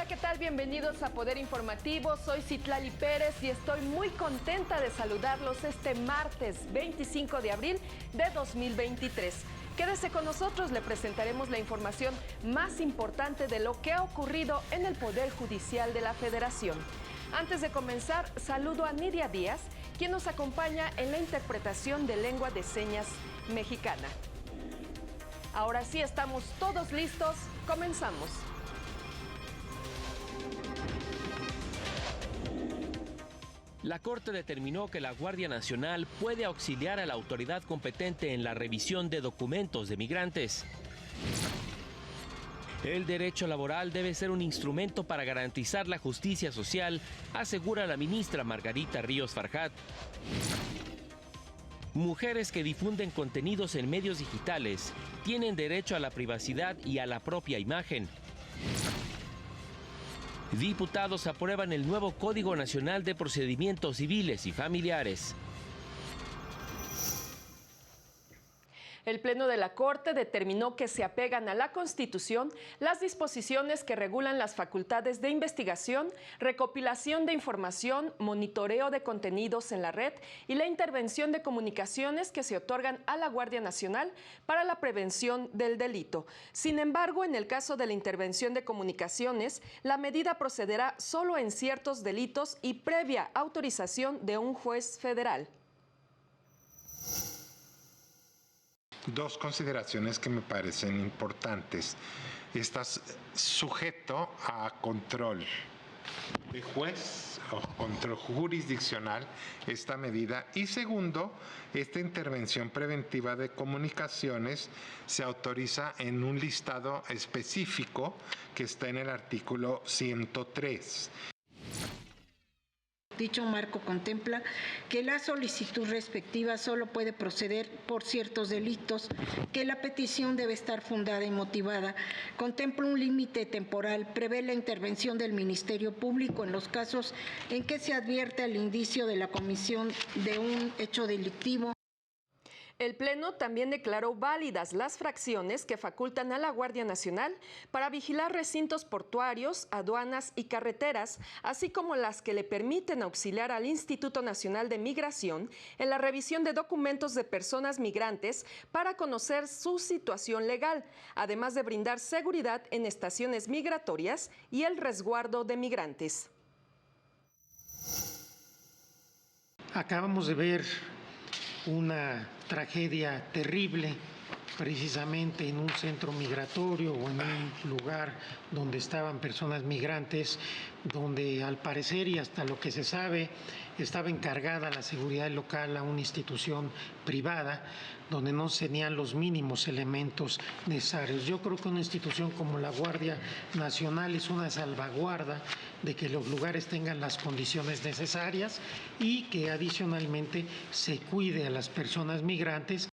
¿qué tal? Bienvenidos a Poder Informativo. Soy Citlali Pérez y estoy muy contenta de saludarlos este martes 25 de abril de 2023. Quédese con nosotros, le presentaremos la información más importante de lo que ha ocurrido en el Poder Judicial de la Federación. Antes de comenzar, saludo a Nidia Díaz, quien nos acompaña en la interpretación de lengua de señas mexicana. Ahora sí, estamos todos listos. Comenzamos. La Corte determinó que la Guardia Nacional puede auxiliar a la autoridad competente en la revisión de documentos de migrantes. El derecho laboral debe ser un instrumento para garantizar la justicia social, asegura la ministra Margarita Ríos Farjat. Mujeres que difunden contenidos en medios digitales tienen derecho a la privacidad y a la propia imagen. Diputados aprueban el nuevo Código Nacional de Procedimientos Civiles y Familiares. El Pleno de la Corte determinó que se apegan a la Constitución las disposiciones que regulan las facultades de investigación, recopilación de información, monitoreo de contenidos en la red y la intervención de comunicaciones que se otorgan a la Guardia Nacional para la prevención del delito. Sin embargo, en el caso de la intervención de comunicaciones, la medida procederá solo en ciertos delitos y previa autorización de un juez federal. Dos consideraciones que me parecen importantes. Estás sujeto a control de juez o control jurisdiccional esta medida. Y segundo, esta intervención preventiva de comunicaciones se autoriza en un listado específico que está en el artículo 103. Dicho marco contempla que la solicitud respectiva solo puede proceder por ciertos delitos, que la petición debe estar fundada y motivada, contempla un límite temporal, prevé la intervención del Ministerio Público en los casos en que se advierte el indicio de la comisión de un hecho delictivo. El Pleno también declaró válidas las fracciones que facultan a la Guardia Nacional para vigilar recintos portuarios, aduanas y carreteras, así como las que le permiten auxiliar al Instituto Nacional de Migración en la revisión de documentos de personas migrantes para conocer su situación legal, además de brindar seguridad en estaciones migratorias y el resguardo de migrantes. Acabamos de ver una tragedia terrible, precisamente en un centro migratorio o en un lugar donde estaban personas migrantes, donde al parecer y hasta lo que se sabe estaba encargada la seguridad local a una institución privada, donde no se tenían los mínimos elementos necesarios. Yo creo que una institución como la Guardia Nacional es una salvaguarda de que los lugares tengan las condiciones necesarias y que adicionalmente se cuide a las personas migrantes.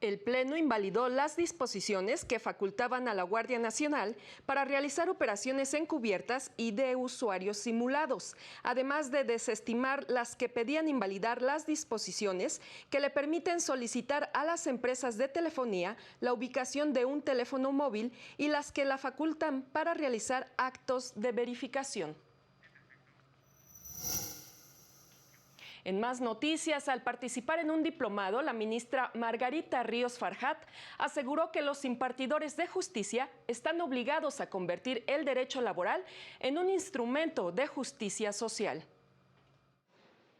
El Pleno invalidó las disposiciones que facultaban a la Guardia Nacional para realizar operaciones encubiertas y de usuarios simulados, además de desestimar las que pedían invalidar las disposiciones que le permiten solicitar a las empresas de telefonía la ubicación de un teléfono móvil y las que la facultan para realizar actos de verificación. En más noticias, al participar en un diplomado, la ministra Margarita Ríos Farjat aseguró que los impartidores de justicia están obligados a convertir el derecho laboral en un instrumento de justicia social.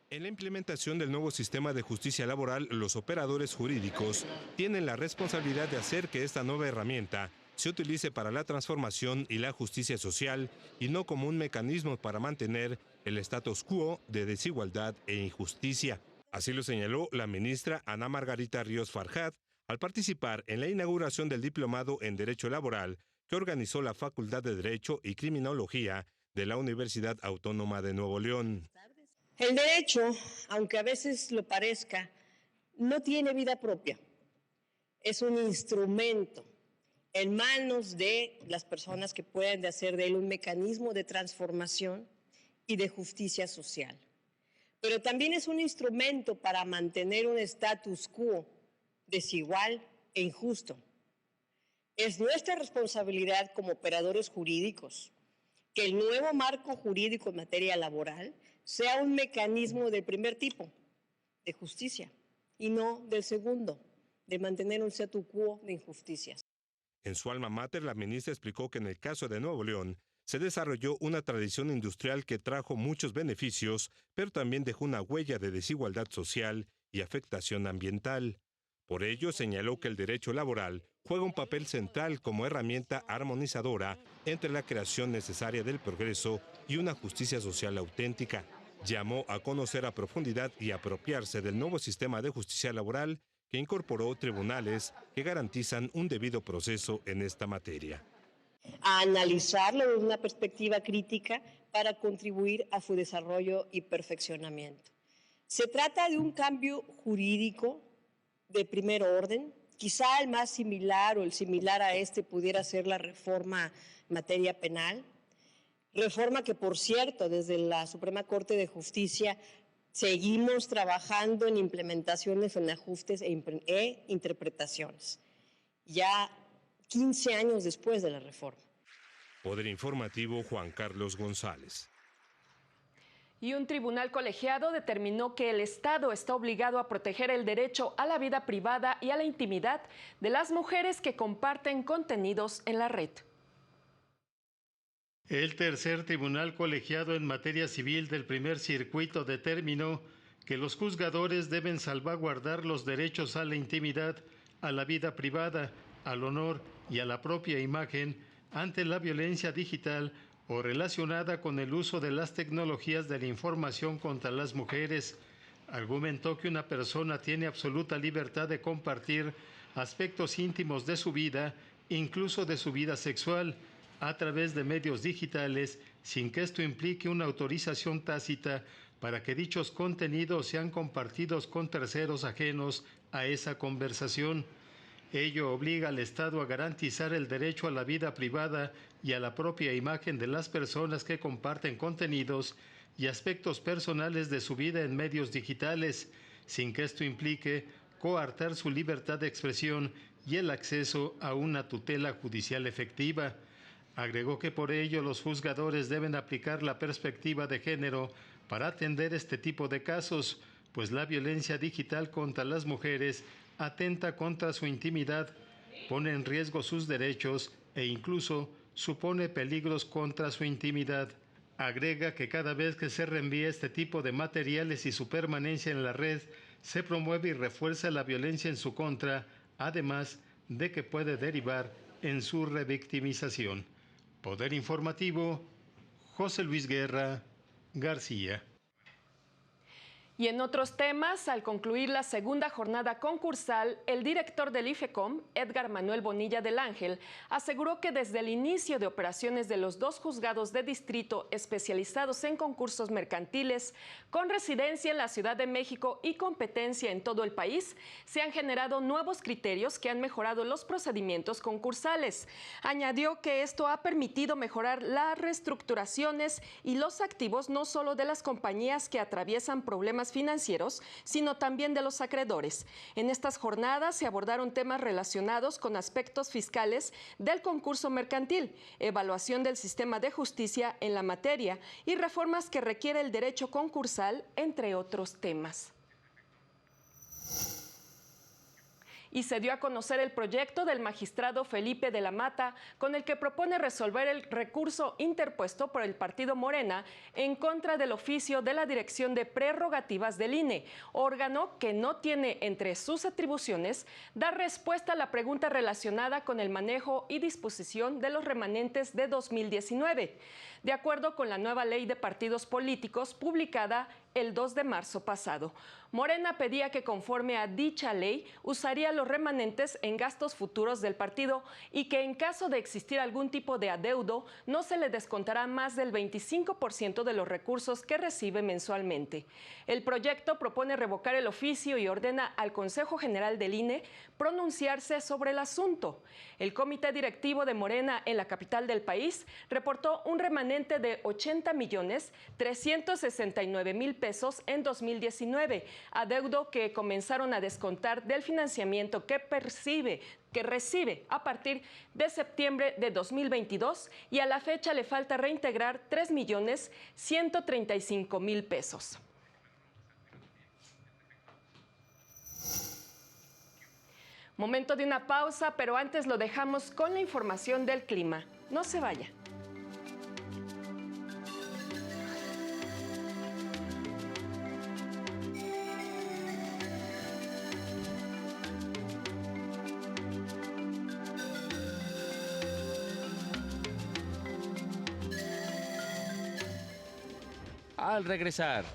En la implementación del nuevo sistema de justicia laboral, los operadores jurídicos tienen la responsabilidad de hacer que esta nueva herramienta se utilice para la transformación y la justicia social y no como un mecanismo para mantener el status quo de desigualdad e injusticia. Así lo señaló la ministra Ana Margarita Ríos Farjat al participar en la inauguración del diplomado en Derecho Laboral que organizó la Facultad de Derecho y Criminología de la Universidad Autónoma de Nuevo León. El derecho, aunque a veces lo parezca, no tiene vida propia. Es un instrumento en manos de las personas que pueden hacer de él un mecanismo de transformación y de justicia social. Pero también es un instrumento para mantener un status quo desigual e injusto. Es nuestra responsabilidad como operadores jurídicos que el nuevo marco jurídico en materia laboral sea un mecanismo del primer tipo, de justicia, y no del segundo, de mantener un statu quo de injusticias. En su alma mater, la ministra explicó que en el caso de Nuevo León se desarrolló una tradición industrial que trajo muchos beneficios, pero también dejó una huella de desigualdad social y afectación ambiental. Por ello, señaló que el derecho laboral juega un papel central como herramienta armonizadora entre la creación necesaria del progreso y una justicia social auténtica. Llamó a conocer a profundidad y apropiarse del nuevo sistema de justicia laboral que incorporó tribunales que garantizan un debido proceso en esta materia. A analizarlo desde una perspectiva crítica para contribuir a su desarrollo y perfeccionamiento. Se trata de un cambio jurídico de primer orden, quizá el más similar o el similar a este pudiera ser la reforma en materia penal, reforma que, por cierto, desde la Suprema Corte de Justicia seguimos trabajando en implementaciones, en ajustes e interpretaciones, ya 15 años después de la reforma. Poder Informativo, Juan Carlos González. Y un tribunal colegiado determinó que el Estado está obligado a proteger el derecho a la vida privada y a la intimidad de las mujeres que comparten contenidos en la red. El tercer tribunal colegiado en materia civil del primer circuito determinó que los juzgadores deben salvaguardar los derechos a la intimidad, a la vida privada, al honor y a la propia imagen ante la violencia digital o relacionada con el uso de las tecnologías de la información contra las mujeres. Argumentó que una persona tiene absoluta libertad de compartir aspectos íntimos de su vida, incluso de su vida sexual, a través de medios digitales, sin que esto implique una autorización tácita para que dichos contenidos sean compartidos con terceros ajenos a esa conversación. Ello obliga al Estado a garantizar el derecho a la vida privada y a la propia imagen de las personas que comparten contenidos y aspectos personales de su vida en medios digitales, sin que esto implique coartar su libertad de expresión y el acceso a una tutela judicial efectiva. Agregó que por ello los juzgadores deben aplicar la perspectiva de género para atender este tipo de casos, pues la violencia digital contra las mujeres atenta contra su intimidad, pone en riesgo sus derechos e incluso supone peligros contra su intimidad. Agrega que cada vez que se reenvía este tipo de materiales y su permanencia en la red, se promueve y refuerza la violencia en su contra, además de que puede derivar en su revictimización. Poder Informativo, José Luis Guerra García. Y en otros temas, al concluir la segunda jornada concursal, el director del IFECOM, Edgar Manuel Bonilla del Ángel, aseguró que desde el inicio de operaciones de los 2 juzgados de distrito especializados en concursos mercantiles, con residencia en la Ciudad de México y competencia en todo el país, se han generado nuevos criterios que han mejorado los procedimientos concursales. Añadió que esto ha permitido mejorar las reestructuraciones y los activos no solo de las compañías que atraviesan problemas financieros, sino también de los acreedores. En estas jornadas se abordaron temas relacionados con aspectos fiscales del concurso mercantil, evaluación del sistema de justicia en la materia y reformas que requiere el derecho concursal, entre otros temas. Y se dio a conocer el proyecto del magistrado Felipe de la Mata, con el que propone resolver el recurso interpuesto por el partido Morena en contra del oficio de la Dirección de Prerrogativas del INE, órgano que no tiene entre sus atribuciones dar respuesta a la pregunta relacionada con el manejo y disposición de los remanentes de 2019, de acuerdo con la nueva ley de partidos políticos publicada el 2 de marzo pasado. Morena pedía que conforme a dicha ley usaría los remanentes en gastos futuros del partido y que en caso de existir algún tipo de adeudo no se le descontará más del 25% de los recursos que recibe mensualmente. El proyecto propone revocar el oficio y ordena al Consejo General del INE pronunciarse sobre el asunto. El comité directivo de Morena en la capital del país reportó un remanente de 80.369.000 pesos en 2019, adeudo que comenzaron a descontar del financiamiento que recibe a partir de septiembre de 2022 y a la fecha le falta reintegrar 3.135.000 pesos. Momento de una pausa, pero antes lo dejamos con la información del clima. No se vaya. Al regresar,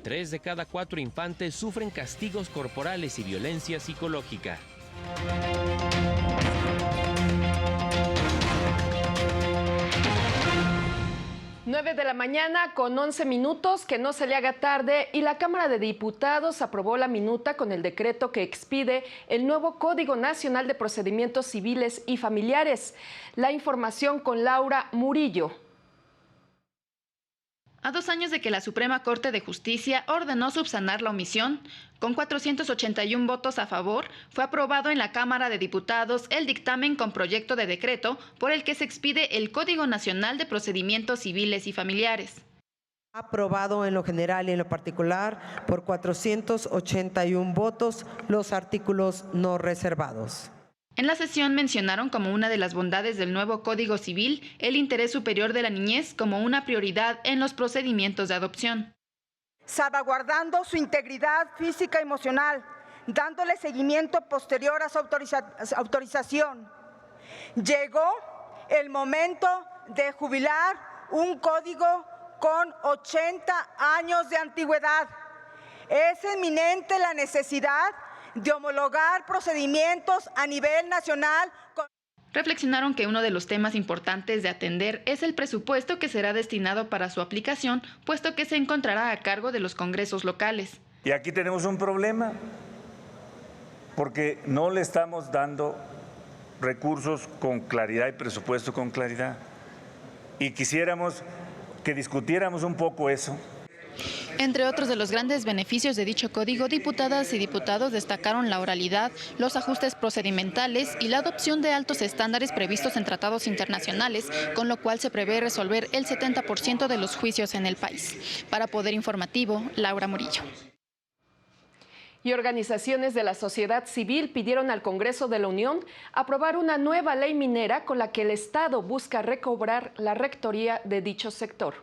3 de cada 4 infantes sufren castigos corporales y violencia psicológica. 9 de la mañana con 11 minutos, que no se le haga tarde, y la Cámara de Diputados aprobó la minuta con el decreto que expide el nuevo Código Nacional de Procedimientos Civiles y Familiares. La información con Laura Murillo. A 2 años de que la Suprema Corte de Justicia ordenó subsanar la omisión, con 481 votos a favor, fue aprobado en la Cámara de Diputados el dictamen con proyecto de decreto por el que se expide el Código Nacional de Procedimientos Civiles y Familiares. Aprobado en lo general y en lo particular por 481 votos los artículos no reservados. En la sesión mencionaron como una de las bondades del nuevo Código Civil el interés superior de la niñez como una prioridad en los procedimientos de adopción. Salvaguardando su integridad física y emocional, dándole seguimiento posterior a su autorización. Llegó el momento de jubilar un código con 80 años de antigüedad. Es inminente la necesidad de homologar procedimientos a nivel nacional. Reflexionaron que uno de los temas importantes de atender es el presupuesto que será destinado para su aplicación, puesto que se encontrará a cargo de los congresos locales. Y aquí tenemos un problema, porque no le estamos dando recursos con claridad y presupuesto con claridad. Y quisiéramos que discutiéramos un poco eso. Entre otros de los grandes beneficios de dicho código, diputadas y diputados destacaron la oralidad, los ajustes procedimentales y la adopción de altos estándares previstos en tratados internacionales, con lo cual se prevé resolver el 70% de los juicios en el país. Para Poder Informativo, Laura Murillo. Y organizaciones de la sociedad civil pidieron al Congreso de la Unión aprobar una nueva ley minera con la que el Estado busca recobrar la rectoría de dicho sector.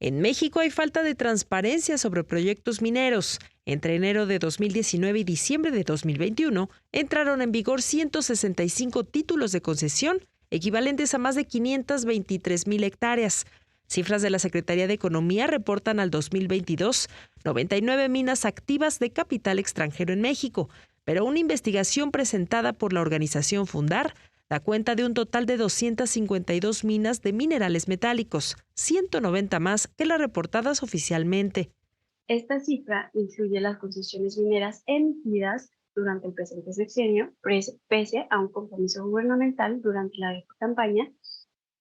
En México hay falta de transparencia sobre proyectos mineros. Entre enero de 2019 y diciembre de 2021 entraron en vigor 165 títulos de concesión, equivalentes a más de 523,000 hectáreas. Cifras de la Secretaría de Economía reportan al 2022 99 minas activas de capital extranjero en México, pero una investigación presentada por la organización Fundar da cuenta de un total de 252 minas de minerales metálicos, 190 más que las reportadas oficialmente. Esta cifra incluye las concesiones mineras emitidas durante el presente sexenio, pese a un compromiso gubernamental durante la campaña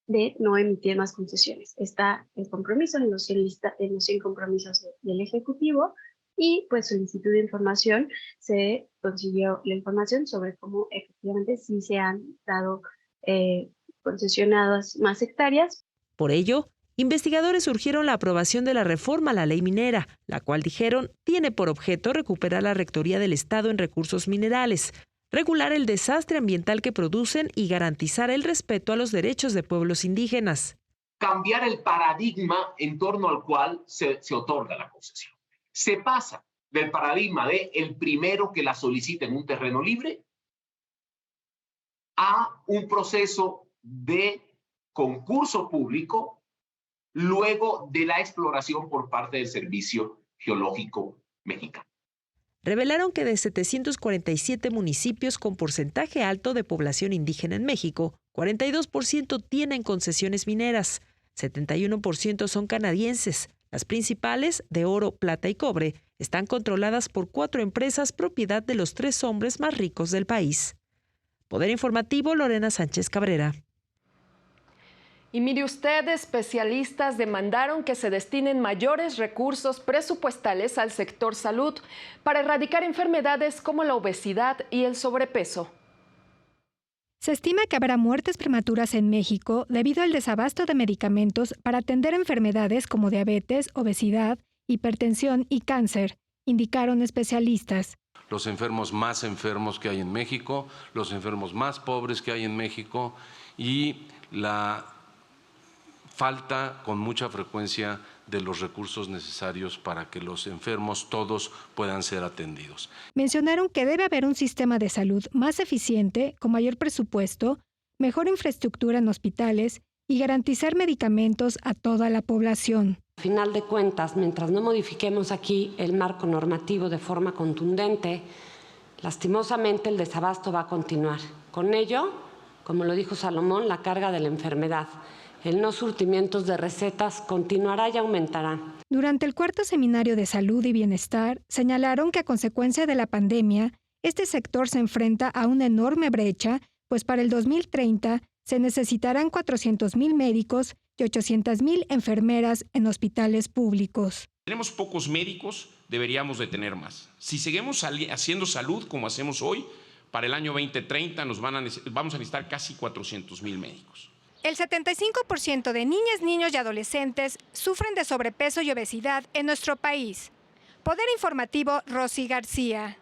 de no emitir más concesiones. Está el compromiso en los 100 compromisos del Ejecutivo, y pues solicitud de información, se consiguió la información sobre cómo efectivamente sí se han dado concesionadas más hectáreas. Por ello, investigadores urgieron la aprobación de la reforma a la ley minera, la cual, dijeron, tiene por objeto recuperar la rectoría del Estado en recursos minerales, regular el desastre ambiental que producen y garantizar el respeto a los derechos de pueblos indígenas. Cambiar el paradigma en torno al cual se otorga la concesión. Se pasa del paradigma de el primero que la solicita en un terreno libre a un proceso de concurso público luego de la exploración por parte del Servicio Geológico Mexicano. Revelaron que de 747 municipios con porcentaje alto de población indígena en México, 42% tienen concesiones mineras, 71% son canadienses. Las principales, de oro, plata y cobre, están controladas por 4 empresas propiedad de los 3 hombres más ricos del país. Poder Informativo, Lorena Sánchez Cabrera. Y mire usted, especialistas demandaron que se destinen mayores recursos presupuestales al sector salud para erradicar enfermedades como la obesidad y el sobrepeso. Se estima que habrá muertes prematuras en México debido al desabasto de medicamentos para atender enfermedades como diabetes, obesidad, hipertensión y cáncer, indicaron especialistas. Los enfermos más enfermos que hay en México, los enfermos más pobres que hay en México y la falta con mucha frecuencia de los recursos necesarios para que los enfermos todos puedan ser atendidos. Mencionaron que debe haber un sistema de salud más eficiente, con mayor presupuesto, mejor infraestructura en hospitales y garantizar medicamentos a toda la población. Al final de cuentas, mientras no modifiquemos aquí el marco normativo de forma contundente, lastimosamente el desabasto va a continuar. Con ello, como lo dijo Salomón, la carga de la enfermedad. El no surtimiento de recetas continuará y aumentará. Durante el cuarto seminario de salud y bienestar, señalaron que a consecuencia de la pandemia, este sector se enfrenta a una enorme brecha, pues para el 2030 se necesitarán 400,000 médicos y 800,000 enfermeras en hospitales públicos. Tenemos pocos médicos, deberíamos de tener más. Si seguimos haciendo salud como hacemos hoy, para el año 2030 vamos a necesitar casi 400,000 médicos. El 75% de niñas, niños y adolescentes sufren de sobrepeso y obesidad en nuestro país. Poder Informativo, Rosy García.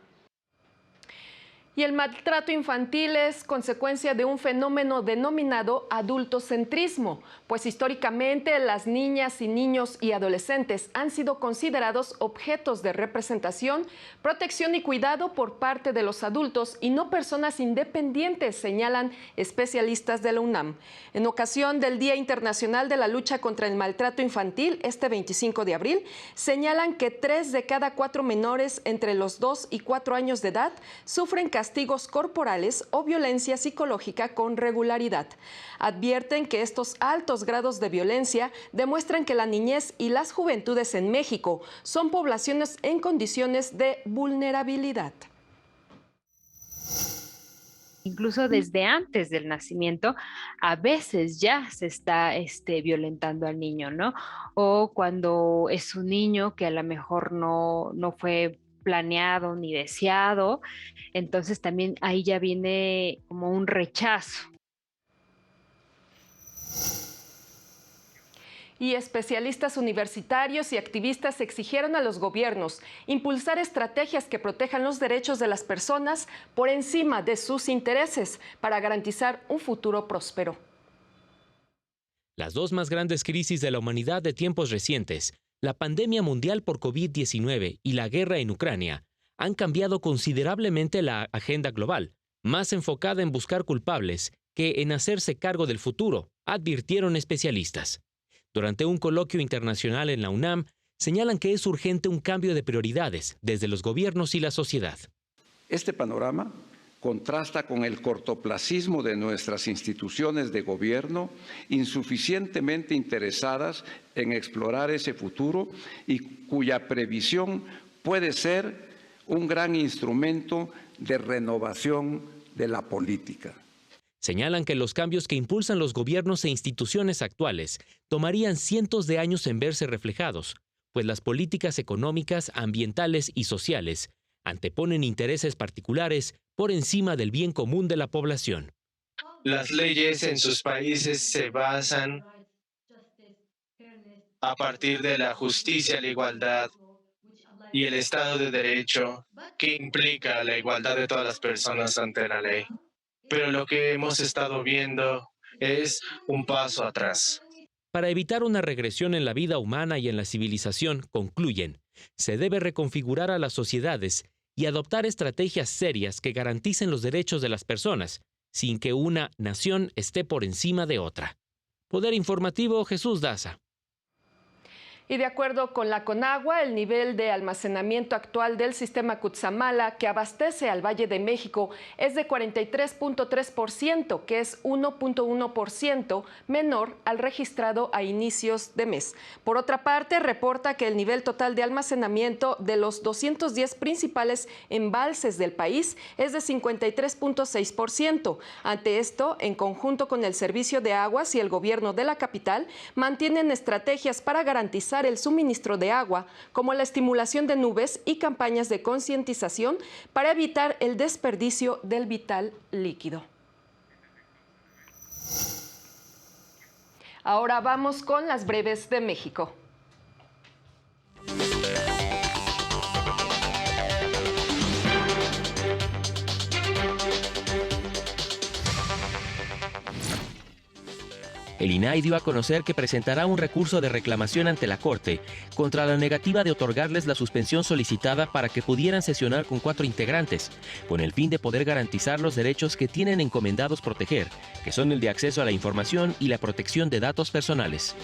Y el maltrato infantil es consecuencia de un fenómeno denominado adultocentrismo, pues históricamente las niñas y niños y adolescentes han sido considerados objetos de representación, protección y cuidado por parte de los adultos y no personas independientes, señalan especialistas de la UNAM. En ocasión del Día Internacional de la Lucha contra el Maltrato Infantil, este 25 de abril, señalan que 3 de cada 4 menores entre los 2 y 4 años de edad sufren castigos corporales o violencia psicológica con regularidad. Advierten que estos altos grados de violencia demuestran que la niñez y las juventudes en México son poblaciones en condiciones de vulnerabilidad. Incluso desde antes del nacimiento, a veces ya se está violentando al niño, ¿no? O cuando es un niño que a lo mejor no fue planeado ni deseado, entonces también ahí ya viene como un rechazo. Y especialistas universitarios y activistas exigieron a los gobiernos impulsar estrategias que protejan los derechos de las personas por encima de sus intereses para garantizar un futuro próspero. Las dos más grandes crisis de la humanidad de tiempos recientes, la pandemia mundial por COVID-19 y la guerra en Ucrania, han cambiado considerablemente la agenda global, más enfocada en buscar culpables que en hacerse cargo del futuro, advirtieron especialistas. Durante un coloquio internacional en la UNAM, señalan que es urgente un cambio de prioridades desde los gobiernos y la sociedad. Este panorama contrasta con el cortoplacismo de nuestras instituciones de gobierno, insuficientemente interesadas en explorar ese futuro y cuya previsión puede ser un gran instrumento de renovación de la política. Señalan que los cambios que impulsan los gobiernos e instituciones actuales tomarían cientos de años en verse reflejados, pues las políticas económicas, ambientales y sociales anteponen intereses particulares por encima del bien común de la población. Las leyes en sus países se basan a partir de la justicia, la igualdad y el Estado de Derecho, que implica la igualdad de todas las personas ante la ley. Pero lo que hemos estado viendo es un paso atrás. Para evitar una regresión en la vida humana y en la civilización, concluyen, se debe reconfigurar a las sociedades y adoptar estrategias serias que garanticen los derechos de las personas, sin que una nación esté por encima de otra. Poder Informativo, Jesús Daza. Y de acuerdo con la Conagua, el nivel de almacenamiento actual del sistema Cutzamala, que abastece al Valle de México, es de 43.3%, que es 1.1% menor al registrado a inicios de mes. Por otra parte, reporta que el nivel total de almacenamiento de los 210 principales embalses del país es de 53.6%. Ante esto, en conjunto con el Servicio de Aguas y el gobierno de la capital, mantienen estrategias para garantizar el suministro de agua, como la estimulación de nubes y campañas de concientización para evitar el desperdicio del vital líquido. Ahora vamos con las breves de México. El INAI dio a conocer que presentará un recurso de reclamación ante la Corte contra la negativa de otorgarles la suspensión solicitada para que pudieran sesionar con 4 integrantes, con el fin de poder garantizar los derechos que tienen encomendados proteger, que son el de acceso a la información y la protección de datos personales.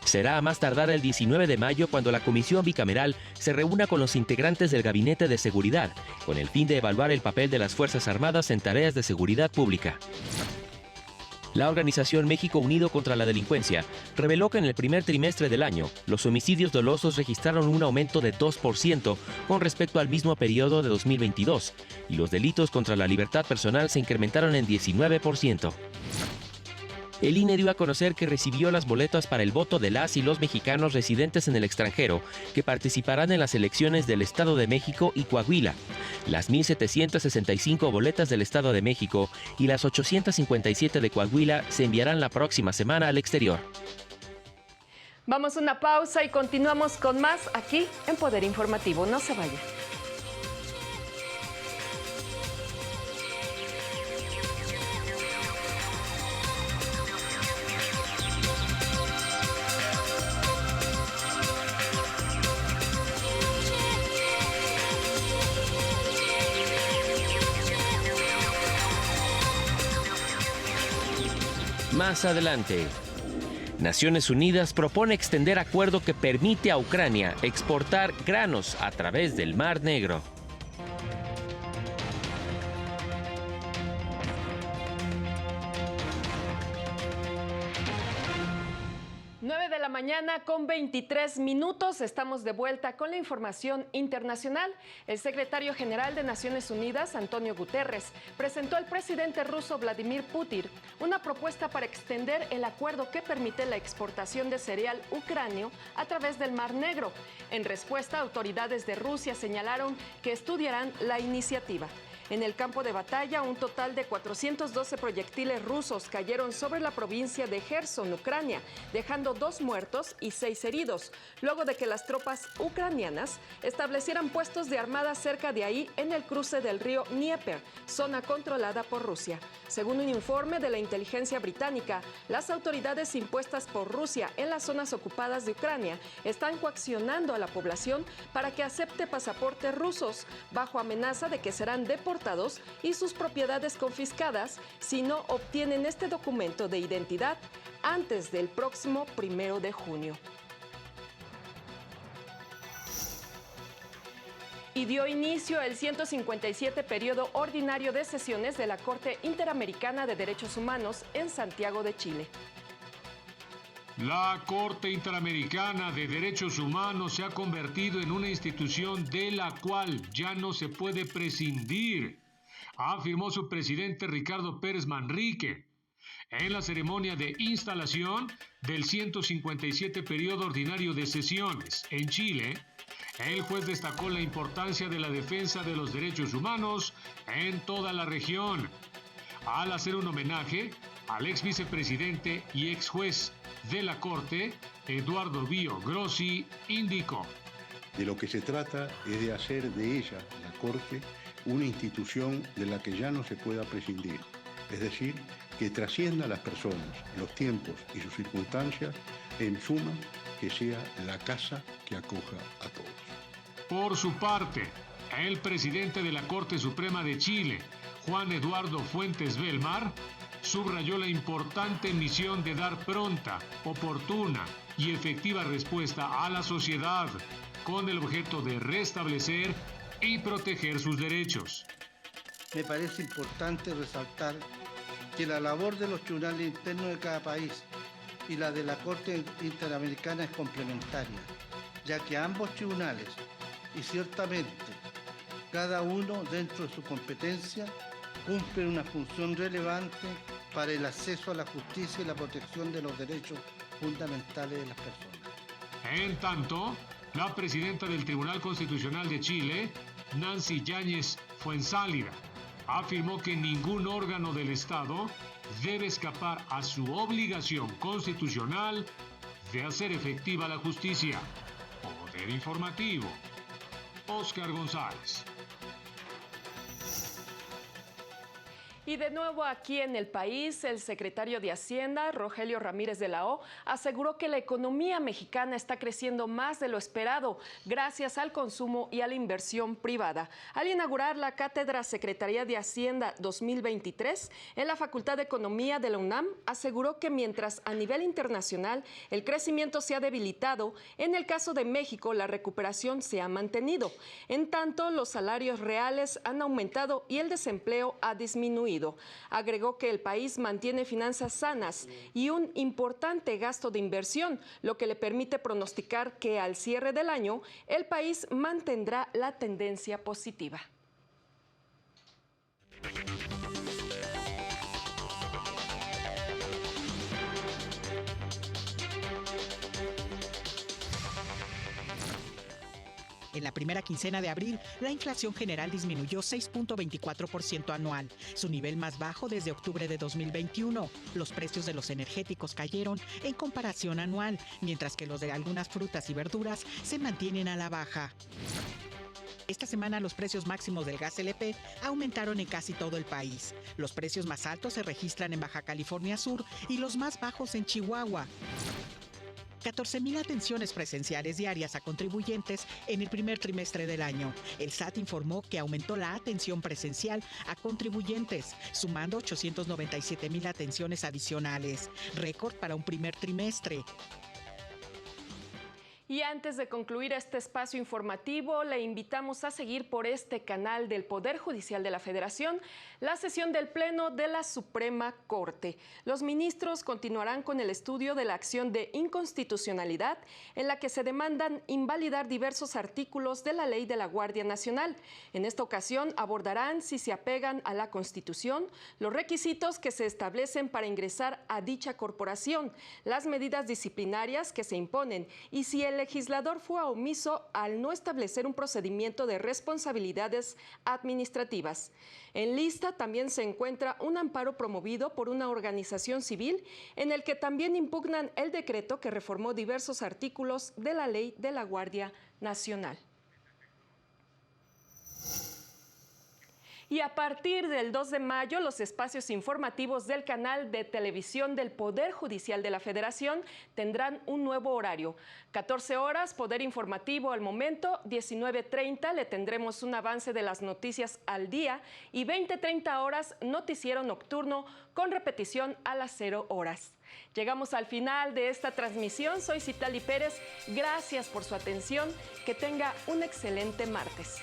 Será a más tardar el 19 de mayo cuando la Comisión Bicameral se reúna con los integrantes del Gabinete de Seguridad, con el fin de evaluar el papel de las Fuerzas Armadas en tareas de seguridad pública. La organización México Unido contra la Delincuencia reveló que en el primer trimestre del año, los homicidios dolosos registraron un aumento de 2% con respecto al mismo periodo de 2022, y los delitos contra la libertad personal se incrementaron en 19%. El INE dio a conocer que recibió las boletas para el voto de las y los mexicanos residentes en el extranjero que participarán en las elecciones del Estado de México y Coahuila. Las 1,765 boletas del Estado de México y las 857 de Coahuila se enviarán la próxima semana al exterior. Vamos a una pausa y continuamos con más aquí en Poder Informativo. No se vaya. Más adelante, Naciones Unidas propone extender acuerdo que permite a Ucrania exportar granos a través del Mar Negro. 9 de la mañana con 23 minutos. Estamos de vuelta con la información internacional. El secretario general de Naciones Unidas, Antonio Guterres, presentó al presidente ruso Vladimir Putin una propuesta para extender el acuerdo que permite la exportación de cereal ucranio a través del Mar Negro. En respuesta, autoridades de Rusia señalaron que estudiarán la iniciativa. En el campo de batalla, un total de 412 proyectiles rusos cayeron sobre la provincia de Gerson, Ucrania, dejando 2 muertos y 6 heridos, luego de que las tropas ucranianas establecieran puestos de armada cerca de ahí en el cruce del río Dnieper, zona controlada por Rusia. Según un informe de la inteligencia británica, las autoridades impuestas por Rusia en las zonas ocupadas de Ucrania están coaccionando a la población para que acepte pasaportes rusos, bajo amenaza de que serán deportados y sus propiedades confiscadas si no obtienen este documento de identidad antes del próximo 1 de junio. Y dio inicio el 157 periodo ordinario de sesiones de la Corte Interamericana de Derechos Humanos en Santiago de Chile. La Corte Interamericana de Derechos Humanos se ha convertido en una institución de la cual ya no se puede prescindir, afirmó su presidente Ricardo Pérez Manrique. En la ceremonia de instalación del 157 periodo ordinario de sesiones en Chile, el juez destacó la importancia de la defensa de los derechos humanos en toda la región, al hacer un homenaje al ex vicepresidente y ex juez de la Corte, Eduardo Bío Grossi, indicó: de lo que se trata es de hacer de ella, la Corte, una institución de la que ya no se pueda prescindir, es decir, que trascienda a las personas, los tiempos y sus circunstancias, en suma, que sea la casa que acoja a todos. Por su parte, el presidente de la Corte Suprema de Chile, Juan Eduardo Fuentes Belmar, subrayó la importante misión de dar pronta, oportuna y efectiva respuesta a la sociedad con el objeto de restablecer y proteger sus derechos. Me parece importante resaltar que la labor de los tribunales internos de cada país y la de la Corte Interamericana es complementaria, ya que ambos tribunales, y ciertamente cada uno dentro de su competencia, cumplen una función relevante para el acceso a la justicia y la protección de los derechos fundamentales de las personas. En tanto, la presidenta del Tribunal Constitucional de Chile, Nancy Yáñez Fuenzálida, afirmó que ningún órgano del Estado debe escapar a su obligación constitucional de hacer efectiva la justicia. Poder Informativo, Óscar González. Y de nuevo aquí en el país, el secretario de Hacienda, Rogelio Ramírez de la O, aseguró que la economía mexicana está creciendo más de lo esperado gracias al consumo y a la inversión privada. Al inaugurar la Cátedra Secretaría de Hacienda 2023 en la Facultad de Economía de la UNAM, aseguró que mientras a nivel internacional el crecimiento se ha debilitado, en el caso de México la recuperación se ha mantenido. En tanto, los salarios reales han aumentado y el desempleo ha disminuido. Agregó que el país mantiene finanzas sanas y un importante gasto de inversión, lo que le permite pronosticar que al cierre del año el país mantendrá la tendencia positiva. En la primera quincena de abril, la inflación general disminuyó 6.24% anual, su nivel más bajo desde octubre de 2021. Los precios de los energéticos cayeron en comparación anual, mientras que los de algunas frutas y verduras se mantienen a la baja. Esta semana los precios máximos del gas LP aumentaron en casi todo el país. Los precios más altos se registran en Baja California Sur y los más bajos en Chihuahua. 14,000 atenciones presenciales diarias a contribuyentes en el primer trimestre del año. El SAT informó que aumentó la atención presencial a contribuyentes, sumando 897,000 atenciones adicionales, récord para un primer trimestre. Y antes de concluir este espacio informativo, le invitamos a seguir por este canal del Poder Judicial de la Federación la sesión del Pleno de la Suprema Corte. Los ministros continuarán con el estudio de la acción de inconstitucionalidad en la que se demandan invalidar diversos artículos de la Ley de la Guardia Nacional. En esta ocasión abordarán si se apegan a la Constitución, los requisitos que se establecen para ingresar a dicha corporación, las medidas disciplinarias que se imponen y si el legislador fue omiso al no establecer un procedimiento de responsabilidades administrativas. En lista también se encuentra un amparo promovido por una organización civil en el que también impugnan el decreto que reformó diversos artículos de la Ley de la Guardia Nacional. Y a partir del 2 de mayo, los espacios informativos del canal de televisión del Poder Judicial de la Federación tendrán un nuevo horario. 14 horas, Poder Informativo al momento, 19:30 le tendremos un avance de las noticias al día y 20:30 horas, Noticiero Nocturno con repetición a las 0 horas. Llegamos al final de esta transmisión. Soy Citlali Pérez. Gracias por su atención. Que tenga un excelente martes.